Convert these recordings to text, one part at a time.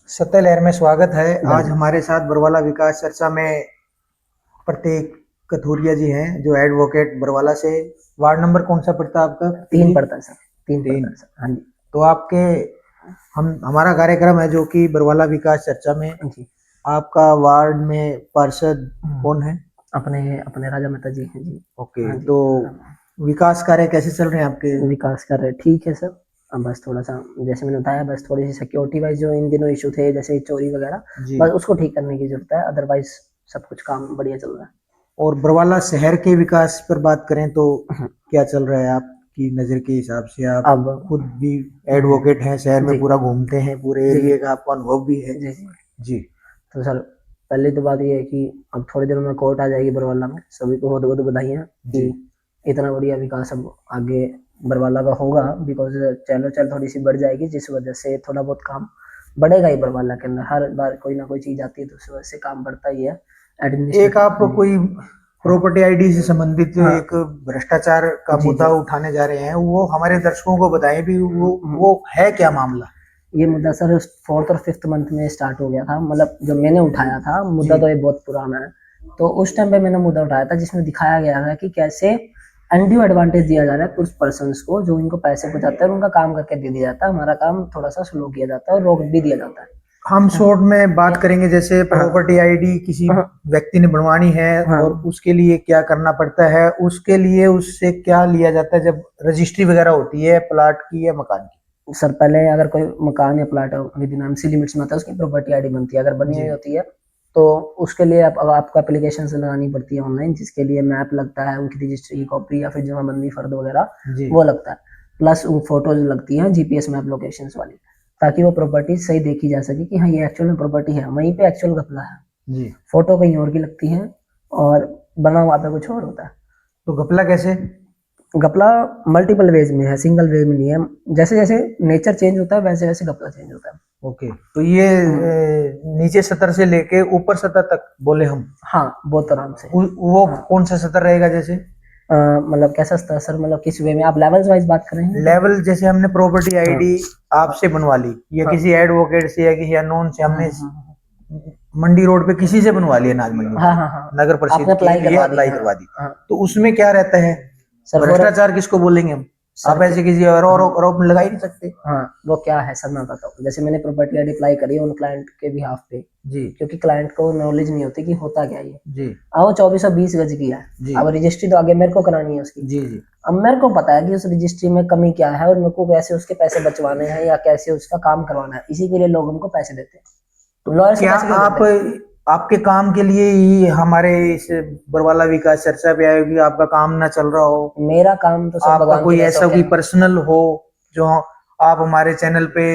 सत्य लहर में स्वागत है। आज धन्यवाद। हमारे साथ बरवाला विकास चर्चा में प्रत्येक कथूरिया जी हैं, जो एडवोकेट बरवाला से। वार्ड नंबर कौन सा पड़ता है आपका तीन जी? पड़ता है सर। तीन पड़ता तीन। है सर। हाँ जी। तो आपके हम हमारा कार्यक्रम है जो कि बरवाला विकास चर्चा में। हाँ जी। आपका वार्ड में पार्षद कौन है? अपने अपने राजा मेहता जी हैं जी। ओके, हाँ जी। तो हाँ। विकास कार्य कैसे चल रहे हैं आपके? विकास कर रहे ठीक है सर। अब बस थोड़ा सा, जैसे मैंने बताया, बस थोड़ी सी सिक्योरिटी वाइज जो इन दिनों इशू थे, जैसे चोरी वगैरह, जी। बस उसको ठीक करने की जरूरत है। अदरवाइज सब कुछ काम बढ़िया चल रहा और बरवाला शहर के विकास पर बात करें तो है। क्या चल रहा है आपकी नज़र के हिसाब से? आप अब खुद भी एडवोकेट हैं, शहर में जी पूरा घूमते हैं, पूरे जी जी एरिया का आपको अनुभव भी है। जी जी। जी। तो सर, पहली तो बात ये है कि अब थोड़ी देर में कोर्ट आ जाएगी बरवाला में। सभी को बहुत बहुत बधाइयाँ कि जी। इतना बढ़िया विकास अब आगे बरवाला का होगा। बिकॉज चलो चल थोड़ी सी बढ़ जाएगी, जिस वजह से थोड़ा बहुत काम बढ़ेगा ही बरवाला के अंदर। हर बार कोई ना कोई चीज आती है तो उस वजह से काम बढ़ता ही है। एक आप एडमिनिस्ट्रेटिव। कोई हाँ प्रॉपर्टी आईडी से संबंधित जो हाँ। एक भ्रष्टाचार का जी मुद्दा जी। उठाने जा रहे हैं, वो हमारे दर्शकों को बताएं भी, वो है क्या मामला? ये मुद्दा सर 4th और 5th मंथ में स्टार्ट हो गया था। मतलब जो मैंने उठाया था जी। मुद्दा, तो ये बहुत पुराना है। तो उस टाइम पे मैंने मुद्दा उठाया था जिसमें दिखाया गया है कि कैसे अनड्यू एडवांटेज दिया जा रहा है कुछ पर्सन्स को, जो इनको पैसे पहुंचाते हैं और उनका काम करके दे दिया जाता है। हमारा काम थोड़ा सा स्लो किया जाता है और रोक भी दिया जाता है। हम हाँ शॉर्ट में बात करेंगे, जैसे हाँ प्रॉपर्टी आईडी किसी हाँ व्यक्ति ने बनवानी है हाँ। और उसके लिए क्या करना पड़ता है, उसके लिए उससे क्या लिया जाता है जब रजिस्ट्री वगैरह होती है प्लाट की या मकान की? सर, पहले अगर कोई मकान या plot with in MC limits में आता है, उसकी प्रॉपर्टी आईडी बनती है। अगर बनी जी। हुई होती है तो उसके लिए आपको एप्लीकेशन से लगानी पड़ती है ऑनलाइन, जिसके लिए मैप लगता है, उनकी रजिस्ट्री की कॉपी या फिर जमाबंदी फर्द वगैरह जी। वो लगता है। प्लस वो फोटोज लगती हैं जीपीएस मैप लोकेशंस वाली, ताकि वो प्रॉपर्टी सही देखी जा सके कि हाँ ये एक्चुअल में प्रॉपर्टी है, वहीं पे एक्चुअल घपला है। जी। फोटो कहीं और की लगती है और बना हुआ पे कुछ और होता है। तो घपला कैसे? घपला मल्टीपल वेज में है, सिंगल वे में नहीं है। जैसे जैसे नेचर चेंज होता है वैसे वैसे घपला चेंज होता है। ओके, तो ये हाँ नीचे सतर से लेके ऊपर सतर तक बोले हम, हाँ, बहुत आराम से। वो हाँ। कौन सा सतर रहेगा जैसे? मतलब कैसा सर, मतलब किस वे में आप लेवल्स वाइज बात कर रहे हैं? लेवल, जैसे हमने प्रॉपर्टी हाँ आईडी हाँ आपसे बनवा ली या हाँ किसी एडवोकेट से या किसी अननोन से, हाँ हमने हाँ मंडी रोड पे किसी से बनवा लिया, अनाज मंडी हाँ में हाँ हाँ। नगर आपने परिषद के अप्लाई लिए करवा दी, अप्लाई हाँ करवा दी, हाँ। तो उसमें क्या रहता है? सर फॉर भ्रष्टाचार किसको बोलेंगे हम? सर आप ऐसे किसी और हाँ आरोप लगा ही नहीं सकते। हाँ। वो क्या है सर, मैं बताता हूँ। जैसे मैंने प्रॉपर्टी आईडी अप्लाई करी उन क्लाइंट के बिहाफ पे, जी। क्योंकि क्लाइंट को नॉलेज नहीं होती कि होता क्या है ये। जी। अब वो 2420 गज की है। जी। अब रजिस्ट्री तो आगे मेरे को करानी है उसकी। जी। जी। अब मेरे को पता है कि उस रजिस्ट्री में कमी क्या है और मेरे को कैसे उसके पैसे बचवाने हैं या कैसे उसका काम करवाना है। इसी के लिए लोग उनको पैसे देते हैं। तो लॉयर्स को क्या पैसे क्यों आप देते हैं? आपके काम के लिए ही हमारे इस बरवाला विकास चर्चा पे आए हो कि आपका काम ना चल रहा हो? मेरा काम तो सर आपका भगवान की कोई दया से ऐसा हो कोई गया। पर्सनल हो जो आप हमारे चैनल पे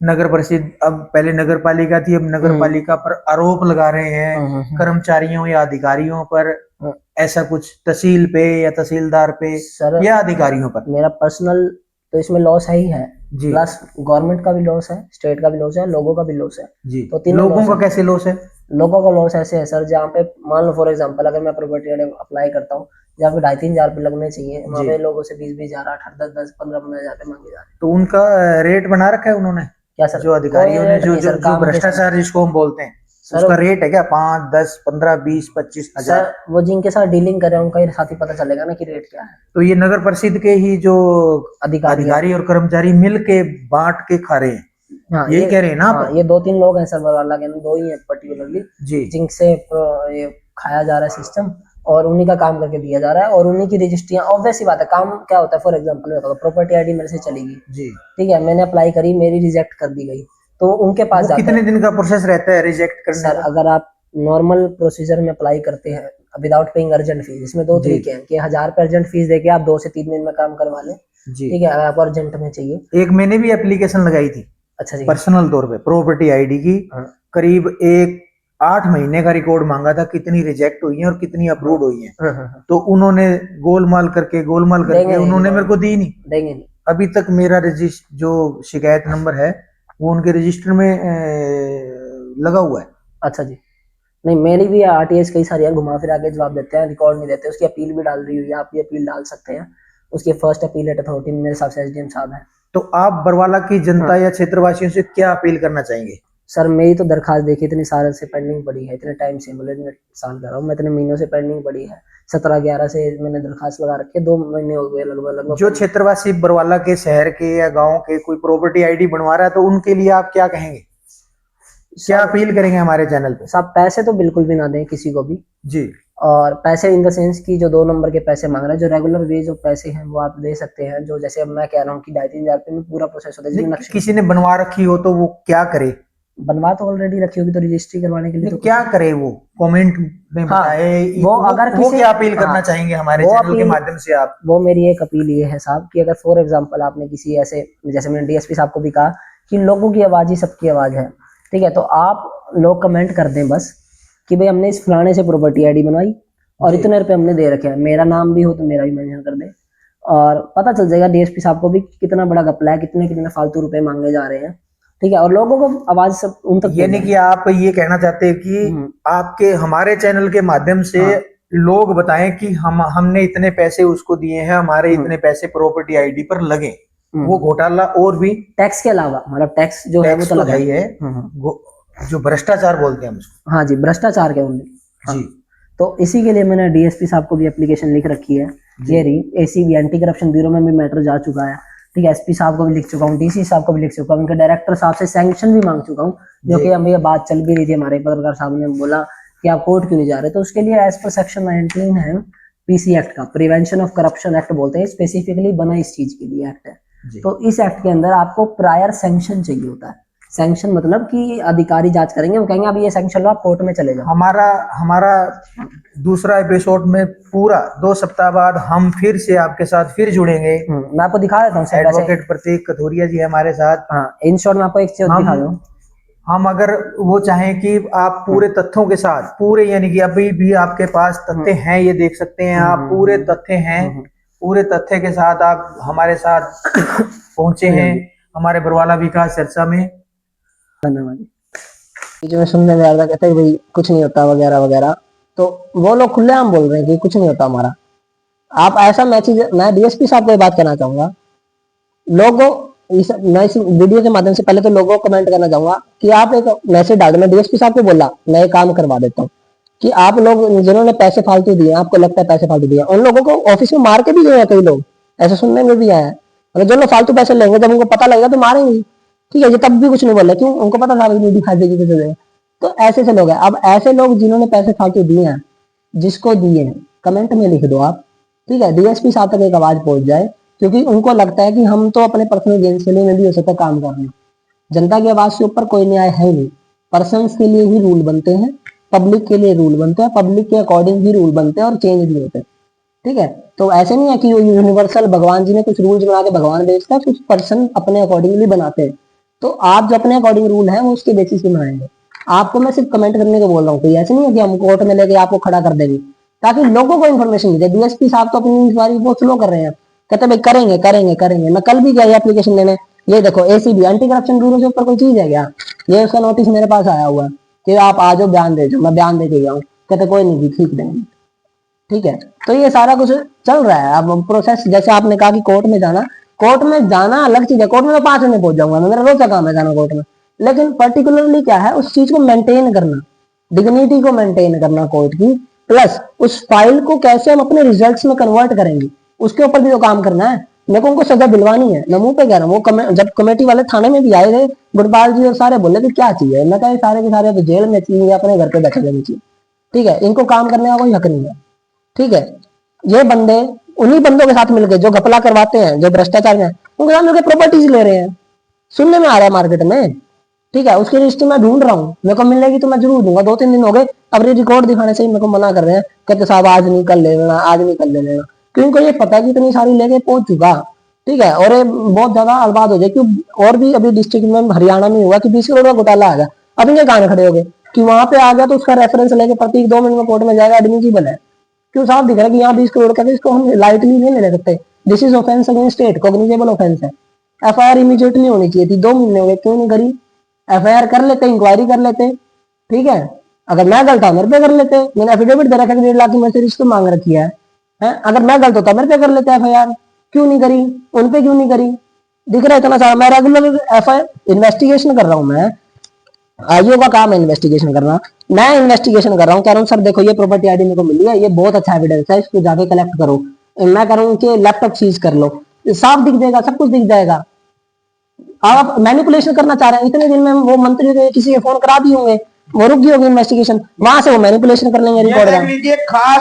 नगर परिषद, अब पहले नगर पालिका थी, अब नगर हम्म पालिका पर आरोप लगा रहे हैं हम्म। कर्मचारियों या अधिकारियों पर, हम्म। ऐसा कुछ तहसील पे या तहसीलदार पे सर, या अधिकारियों पर? मेरा पर्सनल तो इसमें लॉस है ही है। जी। प्लस गवर्नमेंट का भी लॉस है, स्टेट का भी लॉस है, लोगों का भी लॉस है। जी। तो तीनों लोगों लॉस का है। कैसे लॉस है? लोगों का लॉस ऐसे है सर, जहाँ पे मान लो फॉर एग्जांपल अगर मैं प्रॉपर्टी अप्लाई करता हूँ, जहाँ पे 2,500-3,000 रुपये लगने चाहिए, वहाँ जी। पे लोगों से 20-20 हजार, 8-10-10, 15-15 हजार रुपये मांगे जा रहे हैं। तो उनका रेट बना रखा है उन्होंने? क्या सर? जो कोई अधिकारियों ने रेट जो नहीं जो सर, जो काम के हिसाब भ्रष्टाचार जिसको हम बोलते हैं, सर। उसका रेट है क्या 5, 10, 15, 20, 25 हजार? सर वो जिनके साथ डीलिंग कर रहे हैं उनका ही साथ ही पता चलेगा ना कि रेट क्या है। तो ये नगर परिषद के ही जो अधिकारी है। अधिकारी और कर्मचारी मिल के बांट के खा रहे हैं, हाँ यही ये कह रहे हैं ना हाँ, आप? ये 2-3 लोग हैं सर बरवाला के अंदर, दो ही हैं पर्टिकुलरली, जी। जिनसे ये खाया जा रहा है सिस्टम, और उन्हीं का काम करके दिया जा रहा है और उन्हीं की रजिस्ट्रियां। ऑब्वियस सी बात है, काम क्या होता है, फॉर एग्जांपल मैं बताऊं, प्रॉपर्टी आईडी मेरे से चली गई, जी। ठीक है, मैंने अप्लाई करी, मेरी रिजेक्ट कर दी गई, तो उनके पास वो जाता कितने है। दिन का प्रोसेस रहता है रिजेक्ट करने सर का? अगर आप नॉर्मल प्रोसीजर में अप्लाई करते हैं विदाउट पेइंग अर्जेंट फीस, इसमें दो जी। तरीके हैं कि 1000 रुपये अर्जेंट फीस देके आप 2 से 3 दिन में काम करवा लें, जी। ठीक है, अगर आपको अर्जेंट में चाहिए। एक मैंने भी एप्लीकेशन लगाई थी अच्छा जी। पर्सनल तौर पे प्रॉपर्टी आईडी की, हाँ करीब एक 8 महीने का रिकॉर्ड मांगा था, कितनी रिजेक्ट हुई है और कितनी हाँ अप्रूव हुई है। हाँ हाँ हाँ। तो उन्होंने गोलमाल करके देंगे नहीं उन्होंने मेरे रिकॉर्ड, को दी नहीं। देंगे नहीं। अभी तक मेरा रजिस्टर जो शिकायत नंबर है वो उनके रजिस्टर में लगा हुआ है। अच्छा जी। नहीं, मेरी भी आरटीएस कई सारी है, घुमा फिरा के जवाब देते हैं, रिकॉर्ड नहीं देते। उसकी अपील भी डाल रही हुई है, आप भी अपील डाल सकते हैं। उसकी फर्स्ट अपीलेट अथॉरिटी मेरे हिसाब से एसडीएम साहब है। तो आप बरवाला की जनता हाँ। या क्षेत्रवासियों से क्या अपील करना चाहेंगे? सर मेरी तो दरखास्त देखी इतने साल से पेंडिंग पड़ी है, इतने टाइम से, बोले इतने साल कर रहा हूँ मैं, इतने महीनों से पेंडिंग पड़ी है। 17-11 से मैंने दरखास्त लगा रखी है, 2 महीने हो गए लगभग लगभग। जो क्षेत्रवासी बरवाला के शहर के या गांव के कोई प्रॉपर्टी आईडी बनवा रहा है तो उनके लिए आप क्या कहेंगे, क्या अपील करेंगे हमारे चैनल पे? साहब पैसे तो बिल्कुल भी ना दें किसी को भी, जी। और पैसे इन द सेंस की जो 2 नंबर के पैसे मांग रहे हैं, जो रेगुलर वे जो पैसे हैं वो आप दे सकते हैं, जो जैसे अब मैं कह रहा हूँ कि 2,500-3,000 रुपये में पूरा प्रोसेस होता है। जिसमें नक्शे किसी ने बनवा रखी हो तो वो क्या करे? बनवा तो ऑलरेडी रखी होगी, तो रजिस्ट्री करवाने के लिए तो क्या करे वो कमेंट में हाँ, बताए। वो अगर वो किसी क्या अपील करना हाँ, चाहेंगे हमारे वो चैनल के अपील माध्यम से आप? वो मेरी एक अपील ये है साहब कि अगर फॉर एग्जांपल आपने किसी ऐसे, जैसे मैंने डीएसपी साहब को भी कहा कि लोगों की आवाज ही सबकी आवाज है, ठीक है, तो आप लोग कमेंट कर दें बस कि भाई हमने इस फलाने से प्रॉपर्टी आईडी बनवाई और जी। इतने रुपए हमने दे रखे हैं, मेरा नाम भी हो तो मेरा भी मेंशन कर दे, और पता चल जाएगा डीएसपी साहब को भी कितना बड़ा घपला है, कितने कितने फालतू रुपए मांगे जा रहे हैं, ठीक है, और लोगों को आवाज सब उन तक यानी कि आप ये कहना चाहते हैं कि आपके हमारे चैनल के माध्यम से हाँ। लोग बताएं कि हमने इतने पैसे उसको दिए हैं, हमारे इतने पैसे प्रॉपर्टी आईडी पर लगे, वो घोटाला और भी टैक्स के अलावा, मतलब टैक्स जो है वो टैक्स तो तो लगा है ही है, जो भ्रष्टाचार बोलते हैं हम उसको। हाँ जी, भ्रष्टाचार के उनमें। जी। तो इसी के लिए मैंने डीएसपी साहब को भी एप्लीकेशन लिख रखी है, ये रही। एसीबी एंटी करप्शन ब्यूरो में भी मैटर जा चुका है, ठीक है, एसपी साहब को भी लिख चुका हूँ, डीसी साहब को भी लिख चुका हूँ, उनके डायरेक्टर साहब से सैंक्शन भी मांग चुका हूँ, जो कि हम ये बात चल भी रही थी, हमारे पत्रकार साहब ने बोला कि आप कोर्ट क्यों नहीं जा रहे, तो उसके लिए एज पर सेक्शन 19 है पीसी एक्ट का, प्रिवेंशन ऑफ करप्शन एक्ट बोलते हैं, स्पेसिफिकली बना इस चीज के लिए एक्ट है। तो इस एक्ट के अंदर आपको प्रायर सैंक्शन चाहिए होता है। सैंक्शन मतलब कि अधिकारी जांच करेंगे, वो कहेंगे अब ये सैंक्शन लो, आप कोर्ट में चले जाओ। हमारा दूसरा एपिसोड में पूरा 2 सप्ताह बाद हम फिर से आपके साथ फिर जुड़ेंगे। मैं आपको दिखा देता हूँ एडवोकेट प्रतीक कथोरिया जी हमारे साथ। हाँ, इन शॉर्ट में आपको एक चीज दिखा दूं, हम अगर वो चाहें कि आप पूरे तथ्यों के साथ, पूरे यानी कि अभी भी आपके पास तथ्य हैं, ये देख सकते हैं आप, पूरे तथ्य हैं, पूरे तथ्य के साथ आप हमारे साथ पहुंचे हैं हमारे बरवाला विकास चर्चा में। धन्यवाद। जो मैं सुनने में आ रहा था, कहते हैं भाई कुछ नहीं होता वगैरह वगैरह, तो वो लोग खुलेआम बोल रहे हैं कि कुछ नहीं होता हमारा। आप ऐसा मैं डीएसपी साहब को ये बात कहना चाहूंगा, लोगों मैं इस वीडियो के माध्यम से पहले तो लोगों को कमेंट करना चाहूंगा कि आप एक मैसेज डाल, मैं डीएसपी साहब को बोला मैं ये काम करवा देता हूँ कि आप लोग जिन्होंने पैसे फालतू दिए, आपको लगता है पैसे फालतू दिए, उन लोगों को ऑफिस में मार के भी गए हैं कई लोग, ऐसे सुनने में भी आया है। अगर जो लोग फालतू पैसे लेंगे जब उनको पता लगेगा तो मारेंगे, ठीक है, ये तब भी कुछ नहीं बोले, क्यों, उनको पता था वीडियो दिखा देगी किसी से। तो ऐसे से लोग हैं। अब ऐसे लोग जिन्होंने पैसे फालतू दिए हैं, जिसको दिए हैं, कमेंट में लिख दो आप, ठीक है, डीएसपी साहब तक एक आवाज पहुंच जाए, क्योंकि उनको लगता है कि हम तो अपने पर्सनल गेन के लिए में भी हो सकता है काम कर रहे हैं। जनता की आवाज के ऊपर कोई न्याय है नहीं, पर्सन्स के लिए ही रूल बनते हैं, पब्लिक के लिए रूल बनते हैं, पब्लिक के अकॉर्डिंग ही रूल बनते हैं और चेंज भी होते हैं, ठीक है। तो ऐसे नहीं है कि यूनिवर्सल भगवान जी ने कुछ रूल्स बना के भगवान भेजता है, कुछ पर्सन अपने अकॉर्डिंगली बनाते हैं। तो आप जो अपने अकॉर्डिंग रूल है वो उसके बेसिस पे बनाएंगे। आपको मैं सिर्फ कमेंट करने को बोल रहा हूँ, कोई ऐसे नहीं है कि हम कोर्ट में लेके आपको खड़ा कर देंगे, ताकि लोगों को इन्फॉर्मेशन मिले। डीएसपी साहब तो अपनी इंक्वायरी बहुत स्लो कर रहे हैं, कहते भाई करेंगे करेंगे करेंगे। मैं कल भी गया एप्लीकेशन लेने, ये देखो एसीबी एंटी करप्शन ब्यूरो के ऊपर कोई चीज है क्या, ये उसका नोटिस मेरे पास आया हुआ है कि आप आ जाओ बयान दे जाओ, मैं बयान दे के गया हूँ, कहते कोई नहीं ठीक देंगे, ठीक है। तो ये सारा कुछ चल रहा है। अब प्रोसेस, जैसे आपने कहा कि कोर्ट में जाना अलग चीज है, कोर्ट में तो 5 मिनट पहुंच जाऊंगा, मेरा रोज का काम है जाना कोर्ट में, लेकिन पर्टिकुलरली क्या है, उस चीज को मेंटेन करना, डिग्निटी को मेंटेन करना कोर्ट की, प्लस उस फाइल को कैसे हम अपने रिजल्ट्स में कन्वर्ट करेंगे, उसके ऊपर भी तो काम करना है। मेरे को उनको सजा दिलवानी है, मैं मुंह पे कह रहा हूँ। वो जब कमेटी वाले थाने में भी आए थे, गुरपाल जी और सारे बोले कि क्या चाहिए, मैं कहा सारे के सारे तो जेल में चाहिए, अपने घर पे बैठे रहने चाहिए, ठीक है, इनको काम करने का कोई हक नहीं है, ठीक है। ये बंदे उन्हीं बंदों के साथ मिलकर जो घपला करवाते हैं, जो भ्रष्टाचार में, उनके साथ मिलकर प्रॉपर्टीज ले रहे हैं, सुनने में आ रहा है मार्केट में, ठीक है। उसकी लिस्ट मैं ढूंढ रहा हूँ, मेरे को मिलेगी तो मैं जरूर दूंगा। 2-3 दिन हो गए, अब ये रिकॉर्ड दिखाने से ही मेरे को मना कर रहे हैं, कहते साहब आज नहीं कल ले लेना, आज नहीं कल ले लेना, क्योंकि उनको ये पता है कि इतनी सारी लेके पहुंच चुका, ठीक है, और ये बहुत ज्यादा अलबाद हो जाए। क्यों, और भी अभी डिस्ट्रिक्ट में हरियाणा में हुआ कि 20 करोड़ का घोटाला आ गया, अब इनके कान खड़े हो गए कि वहां पे आ गया तो उसका रेफरेंस लेके प्रतीक 2 मिनट में कोर्ट में जाएगा, एडमिसिबल है। क्यों, साफ दिख रहा है कि यहाँ 20 करोड़ का, इसको हम लाइटली नहीं ले सकते, this is offence against state, cognizable offence है। एफआईआर इमीडिएटली होनी चाहिए थी, 2 महीने हो गए, क्यों नहीं करी? एफआईआर कर लेते, इंक्वायरी कर लेते, ठीक है। अगर मैं गलत था मेरे पे कर लेते, मैंने एफिडेविट दे रखा है 1.5 लाख की मेरे से मांग रखी है, अगर मैं गलत होता मेरे पे कर लेते एफआईआर, क्यों नहीं करी? उन पे क्यों नहीं करी? दिख रहा है इतना सारा, मैं रेगुलर एफआईआर इन्वेस्टिगेशन कर रहा हूं मैं, आईओ का काम है इन्वेस्टिगेशन करना। मैं इन्वेस्टिगेशन कर रहा हूँ, कह रहा हूँ सर देखो ये प्रॉपर्टी आईडी मेरे को मिली है, ये बहुत अच्छा एविडेंस है, इसको जाके कलेक्ट करो। मैं कह रहा हूँ कि लैपटॉप सीज कर लो, साफ दिख जाएगा, सब कुछ दिख जाएगा। आप मैनिपुलेशन करना चाह रहे हैं। इतने दिन में वो मंत्री ने किसी के फोन करा दिए होंगे, वो रुक गई होगी इन्वेस्टिगेशन, वहां से वो मैनिपुलेशन कर लेंगे रिकॉर्ड का। खास